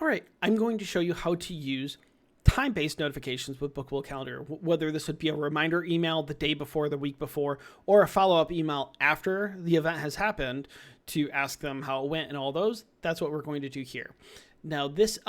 All right, I'm going to show you how to use time-based notifications with Bookable Calendar, whether this would be a reminder email the day before, the week before, or a follow-up email after the event has happened to ask them how it went and all those. That's what we're going to do here. Now, this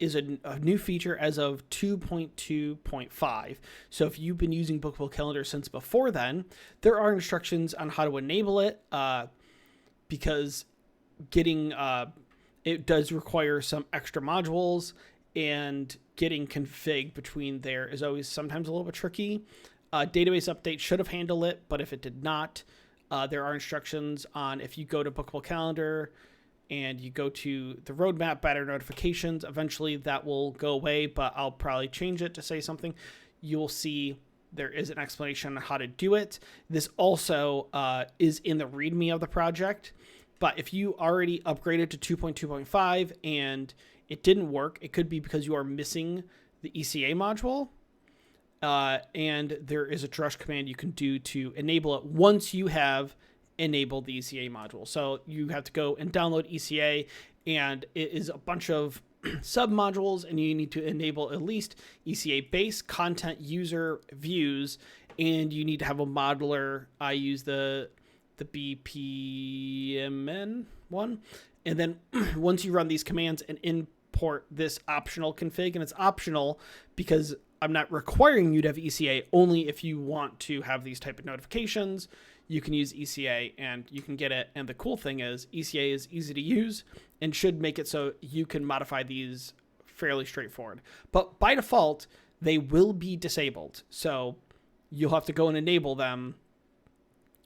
is a new feature as of 2.2.5. So if you've been using Bookable Calendar since before then, there are instructions on how to enable it because getting it does require some extra modules, and getting config between there is always sometimes a little bit tricky. Database update should have handled it, but if it did not, there are instructions on if you go to Bookable Calendar and you go to the roadmap, banner notifications, eventually that will go away, but I'll probably change it to say something. You'll see there is an explanation on how to do it. This also is in the README of the project. But if you already upgraded to 2.2.5 and it didn't work, it could be because you are missing the ECA module. And there is a drush command you can do to enable it once you have enabled the ECA module. So you have to go and download ECA, and it is a bunch of sub modules, and you need to enable at least ECA base, content, user, views, and you need to have a modeler. I use the BPMN one. And then once you run these commands and import this optional config, and it's optional because I'm not requiring you to have ECA, only if you want to have these type of notifications, you can use ECA and you can get it. And the cool thing is ECA is easy to use and should make it so you can modify these fairly straightforward. But by default, they will be disabled. So you'll have to go and enable them,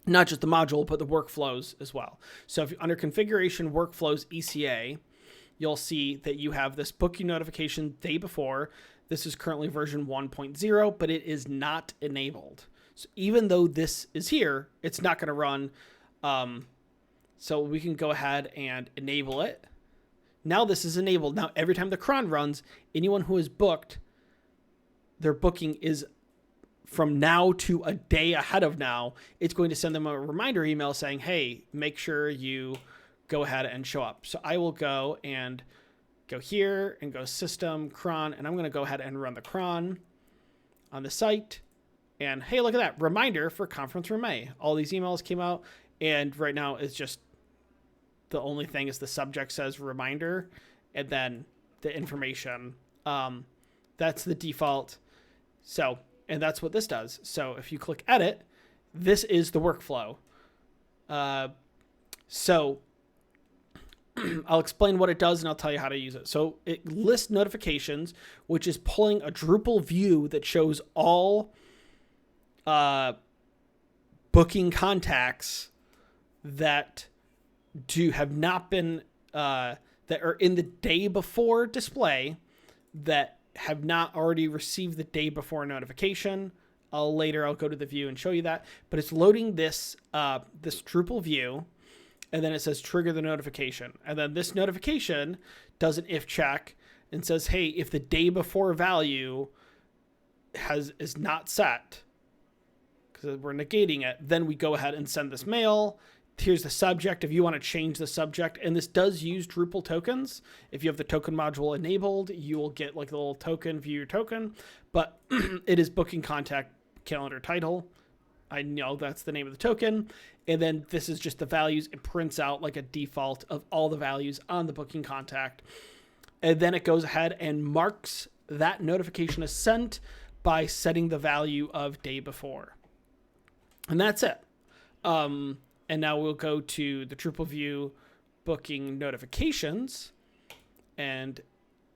not just the module, but the workflows as well. So if under configuration workflows ECA, you'll see that you have this booking notification day before. This is currently version 1.0, but it is not enabled. So even though this is here, it's not going to run. So we can go ahead and enable it. Now this is enabled. Now every time the cron runs, anyone who is booked, their booking is from now to a day ahead of now. It's going to send them a reminder email saying, hey, make sure you go ahead and show up. So I will go and go here and go system cron, and I'm going to go ahead and run the cron on the site. And hey, look at that reminder for conference room A. All these emails came out, and right now it's just the only thing is the subject says reminder, and then the information. That's the default. So, and that's what this does. So if you click edit, this is the workflow. So I'll explain what it does and I'll tell you how to use it. So it lists notifications, which is pulling a Drupal view that shows all booking contacts that have not been, that are in the day before display that have not already received the day before notification. I'll go to the view and show you that, but it's loading this Drupal view, and then it says trigger the notification. And then this notification does an if check and says, hey, if the day before value is not set, because we're negating it, then we go ahead and send this mail. Here's the subject if you want to change the subject. And this does use Drupal tokens. If you have the token module enabled, you will get like the little token, view your token. But it is booking contact calendar title. I know that's the name of the token. And then this is just the values. It prints out like a default of all the values on the booking contact. And then it goes ahead and marks that notification as sent by setting the value of day before. And that's it. And now we'll go to the Drupal view booking notifications. And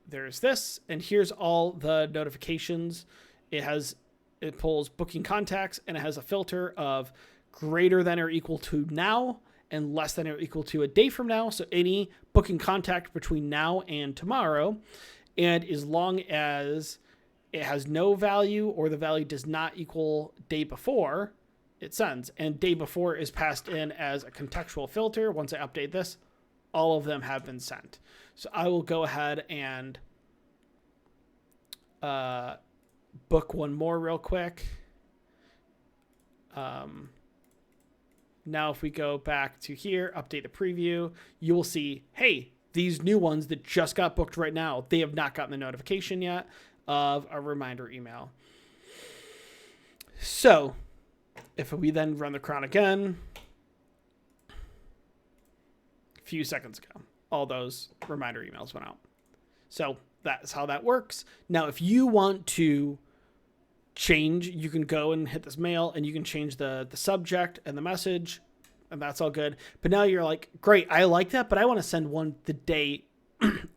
there's this. And here's all the notifications. It pulls booking contacts, and it has a filter of greater than or equal to now and less than or equal to a day from now. So any booking contact between now and tomorrow. And as long as it has no value or the value does not equal day before, it sends. And day before is passed in as a contextual filter. Once I update this, all of them have been sent. So I will go ahead and book one more real quick. Now if we go back to here, update the preview, you will see, hey, these new ones that just got booked right now, they have not gotten the notification yet of a reminder email. So if we then run the cron again, a few seconds ago, all those reminder emails went out. So that's how that works. Now, if you want to change, you can go and hit this mail and you can change the subject and the message, and that's all good. But now you're like, great, I like that, but I want to send one the day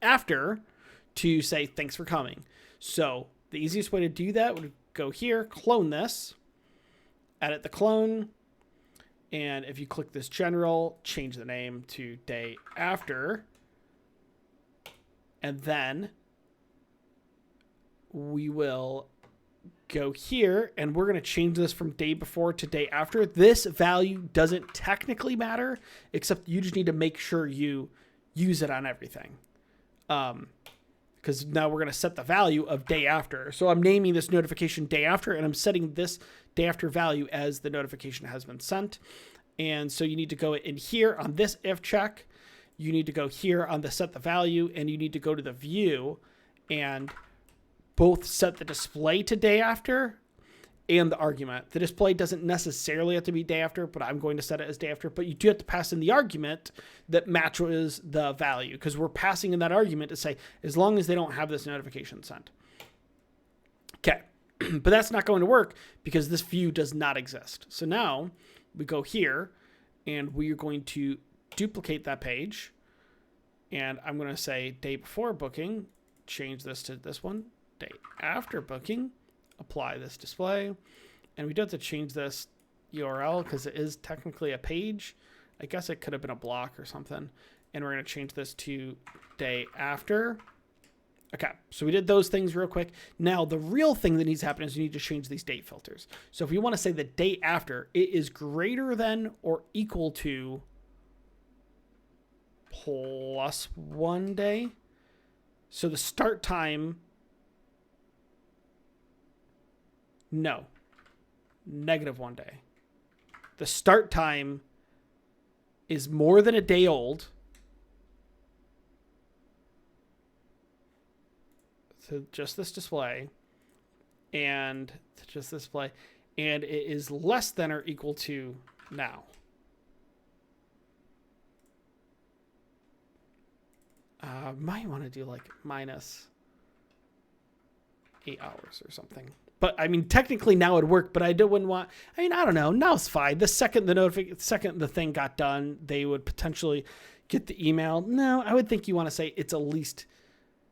after to say, thanks for coming. So the easiest way to do that would go here, clone this, edit the clone. And if you click this general, change the name to day after. And then we will go here and we're going to change this from day before to day after. This value doesn't technically matter, except you just need to make sure you use it on everything. Because now we're going to set the value of day after. So I'm naming this notification day after, and I'm setting this day after value as the notification has been sent. And so you need to go in here on this if check. You need to go here on the set the value, and you need to go to the view and both set the display to day after and the argument. The display doesn't necessarily have to be day after, but I'm going to set it as day after. But you do have to pass in the argument that matches the value, because we're passing in that argument to say, as long as they don't have this notification sent. Okay, but that's not going to work because this view does not exist. So now we go here and we are going to duplicate that page. And I'm going to say day before booking, change this to this one, day after booking, apply this display. And we do have to change this URL because it is technically a page. I guess it could have been a block or something. And we're going to change this to day after. Okay, so we did those things real quick. Now, the real thing that needs to happen is you need to change these date filters. So if we want to say the day after, it is greater than or equal to +1 day. So the start time, no, -1 day. The start time is more than a day old. So just this display and just this display, and it is less than or equal to now. Might want to do like -8 hours or something. But I mean, technically now it'd work, but I wouldn't want, I mean, I don't know. Now it's fine. The second the thing got done, they would potentially get the email. No, I would think you want to say it's at least,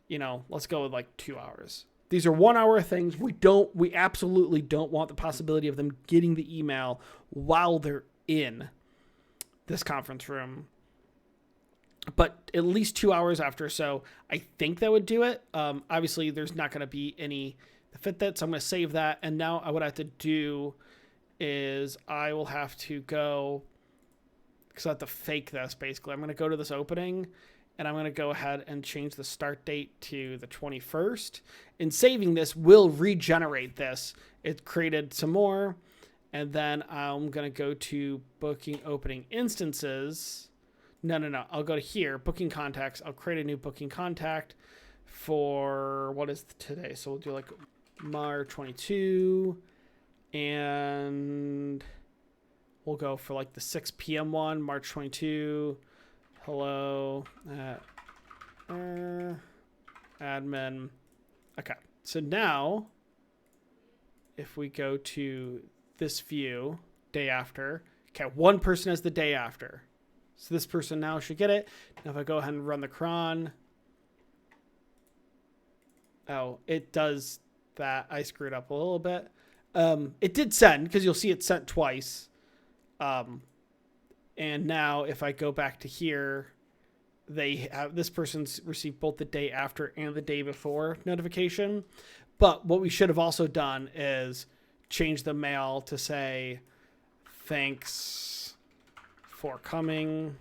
you know, let's go with like 2 hours. These are 1 hour things. We absolutely don't want the possibility of them getting the email while they're in this conference room. But at least 2 hours after. So I think that would do it. Obviously there's not going to be any fit that. So I'm going to save that. And now what I have to do is I will have to go, because I have to fake this basically. I'm going to go to this opening and I'm going to go ahead and change the start date to the 21st. And saving this will regenerate this. It created some more. And then I'm going to go to booking opening instances. No. I'll go to here, booking contacts. I'll create a new booking contact for, what is today? So we'll do like March 22. And we'll go for like the 6 p.m. one, March 22. Hello. Admin. Okay. So now, if we go to this view, day after. Okay, one person has the day after. So this person now should get it. Now if I go ahead and run the cron. Oh, it does that. I screwed up a little bit. It did send, because you'll see it sent twice. And now if I go back to here, they have, this person's received both the day after and the day before notification. But what we should have also done is change the mail to say, thanks for coming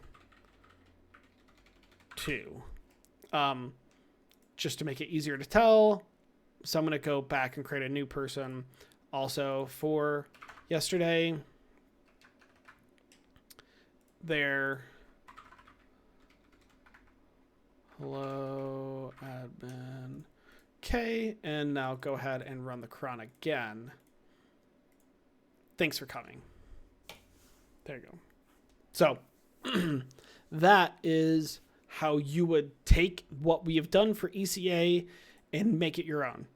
to, just to make it easier to tell. So I'm going to go back and create a new person also for yesterday. There. hello admin K, and now go ahead and run the cron again. Thanks for coming. There you go. So that is how you would take what we have done for ECA and make it your own.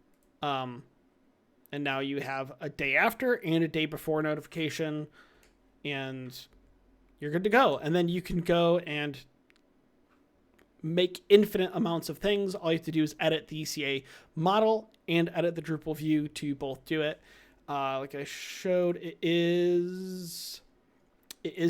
And now you have a day after and a day before notification, and you're good to go. And then you can go and make infinite amounts of things. All you have to do is edit the ECA model and edit the Drupal view to both do it. Like I showed, it is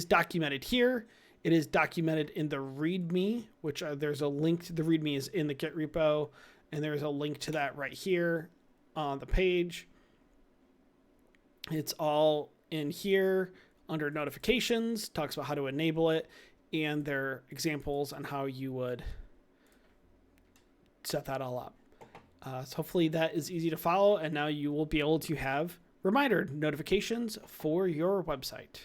documented here. It is documented in the README, which there's a link to the README is in the Git repo, and there's a link to that right here on the page. It's all in here under notifications, talks about how to enable it, and there are examples on how you would set that all up. So hopefully that is easy to follow, and now you will be able to have reminder notifications for your website.